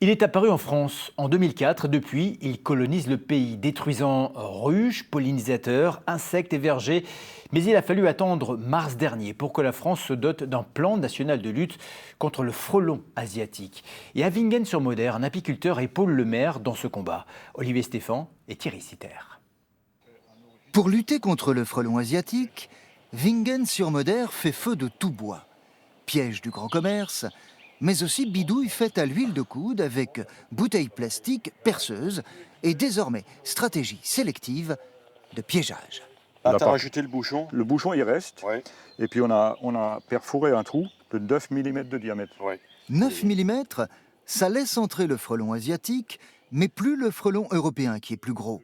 Il est apparu en France en 2004. Depuis, il colonise le pays, détruisant ruches, pollinisateurs, insectes et vergers. Mais il a fallu attendre mars dernier pour que la France se dote d'un plan national de lutte contre le frelon asiatique. Et à Vingen-sur-Moder, un apiculteur épaule le maire dans ce combat. Olivier Stéphan et Thierry Citer. Pour lutter contre le frelon asiatique, Vingen-sur-Moder fait feu de tout bois. Piège du grand commerce, mais aussi bidouilles faites à l'huile de coude avec bouteilles plastiques, perceuses et désormais stratégie sélective de piégeage. Là, tu as rajouté le bouchon. Le bouchon, il reste. Ouais. Et puis, on a perforé un trou de 9 mm de diamètre. Ouais. 9 mm, ça laisse entrer le frelon asiatique, mais plus le frelon européen qui est plus gros.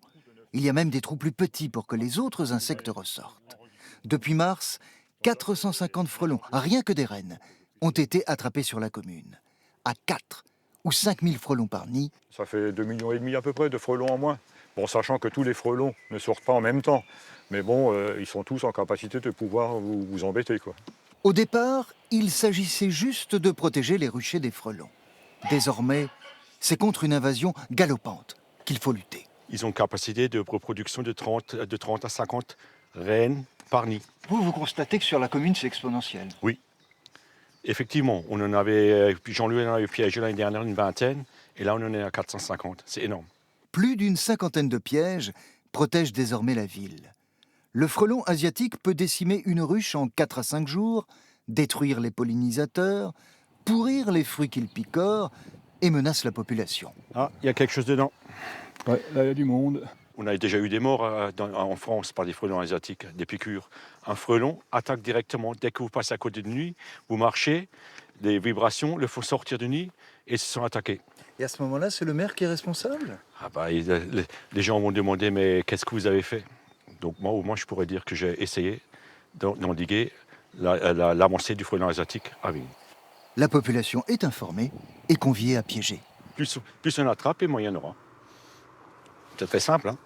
Il y a même des trous plus petits pour que les autres insectes ressortent. Depuis mars, 450 frelons, rien que des rennes, ont été attrapés sur la commune. À 4 ou 5 000 frelons par nid. Ça fait 2,5 millions à peu près de frelons en moins. Bon, sachant que tous les frelons ne sortent pas en même temps. Mais bon, ils sont tous en capacité de pouvoir vous embêter, quoi. Au départ, il s'agissait juste de protéger les ruchers des frelons. Désormais, c'est contre une invasion galopante qu'il faut lutter. Ils ont une capacité de reproduction de 30 à 50 reines par nid. Vous constatez que sur la commune, c'est exponentiel. Oui. Effectivement, on en avait, Jean-Louis en avait piégé l'année dernière une vingtaine, et là on en est à 450. C'est énorme. Plus d'une cinquantaine de pièges protègent désormais la ville. Le frelon asiatique peut décimer une ruche en 4 à 5 jours, détruire les pollinisateurs, pourrir les fruits qu'il picore et menace la population. Ah, il y a quelque chose dedans. Ouais, là, il y a du monde. On a déjà eu des morts en France par des frelons asiatiques, des piqûres. Un frelon attaque directement. Dès que vous passez à côté de nuit, vous marchez, des vibrations le font sortir du nid et ils se sont attaqués. Et à ce moment-là, c'est le maire qui est responsable ? Ah bah, les gens vont demander mais qu'est-ce que vous avez fait? Donc moi, au moins, je pourrais dire que j'ai essayé d'endiguer l'avancée du frelon asiatique à Vigne. La population est informée et conviée à piéger. Plus on attrape et moins il y en aura. C'est très simple, hein.